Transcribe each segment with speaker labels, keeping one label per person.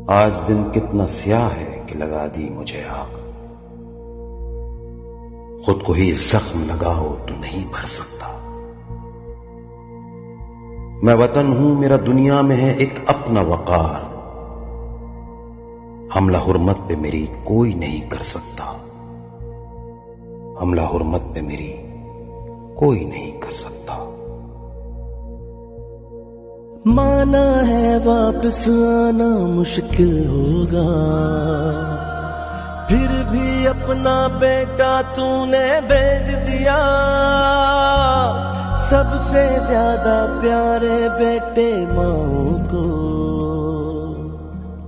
Speaker 1: आज दिन कितना स्याह है कि लगा दी मुझे आग। खुद को ही जख्म लगाओ तो नहीं भर सकता। मैं वतन हूं, मेरा दुनिया में है एक अपना वकार। हमला हुर्मत पे मेरी कोई नहीं कर सकता। हमला हुर्मत पे मेरी कोई नहीं कर सकता।
Speaker 2: माना है वापस आना मुश्किल होगा, फिर भी अपना बेटा तूने भेज दिया। सबसे ज्यादा प्यारे बेटे माओ को,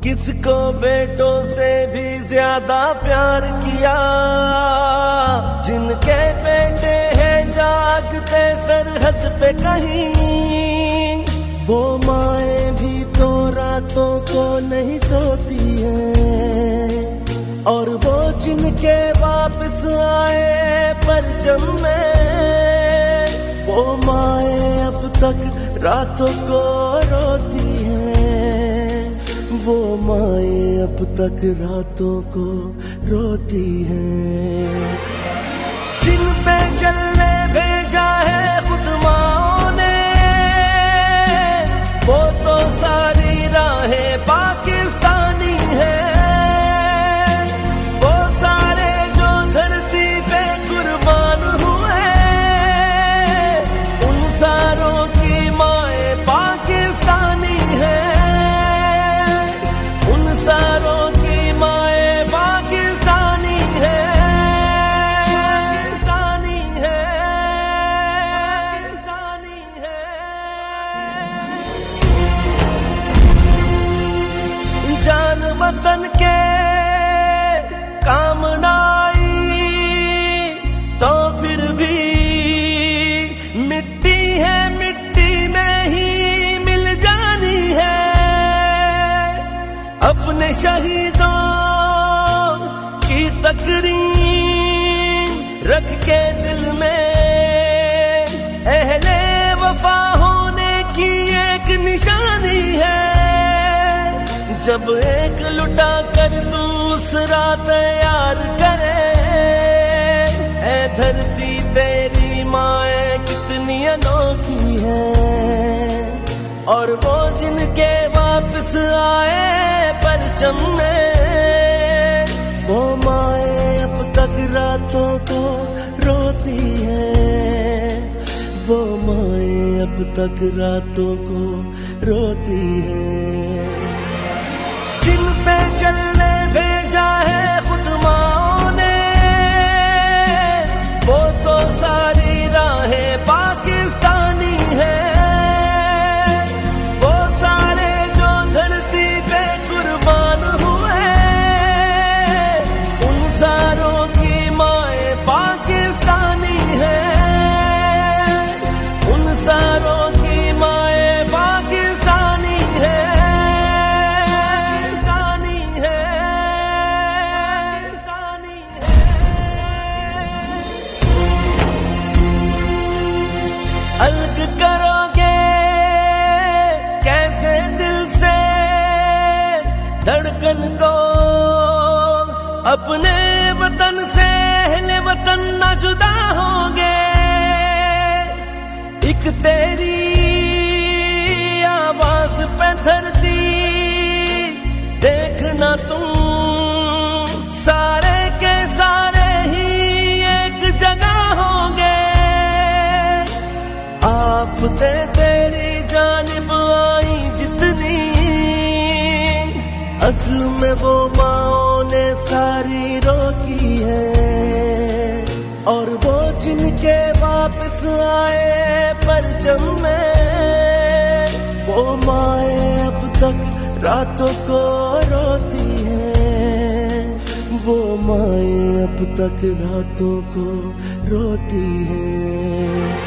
Speaker 2: किसको बेटों से भी ज्यादा प्यार किया। जिनके बेटे हैं जागते सरहद पे कहीं, वो माए भी तो रातों को नहीं सोती है। और वो जिनके वापस आए परचम में, वो माए अब तक रातों को रोती है। वो माए अब तक रातों को रोती है। जिन पे चलने भेजा है खुद माओ ने, वो तो सारी राहें पाकिस्तानी है। वो सारे जो धरती पे कुर्बान हुए, उन सारों की माएं पाकिस्तानी है। उन सारों की माएं पाकिस्तानी है। पाकिस्तानी है। पाकिस्तानी है। जान वतन के काम ना आई तो फिर भी मिट्टी है, मिट्टी में ही मिल जानी है। अपने शहीदों की तकरीर रख के दिल में, अहले वफा होने की एक निशानी है। जब एक लुटा कर दूसरा तैयार करे, ऐ धरती तेरी माए कितनी अनोखी है। और वो जिनके वापस आए परचम में, वो माए अब तक रातों को रोती है। वो माए अब तक रातों को रोती है। जिन पे चलने भेजा है खुद माओ ने, वो तो सारी राहें पाकिस्तानी है। वो सारे जो धरती पे कुर्बान हुए, उन सारों की माएं पाकिस्तानी है। उन सारों की माएं पाकिस्तानी है। अलग करोगे कैसे दिल से धड़कन को, अपने वतन से अहले वतन न जुदा होंगे। एक तेरी आवाज पे धरती देखना तुम, सारे के सारे ही एक जगह होंगे। आफतें तेरी जानिब आई जितनी, असल में वो माओ ने सारी रोकी है। और वो जिनके वापस आए परचम में, वो माए अब तक रातों को रोती है। वो माए अब तक रातों को रोती है।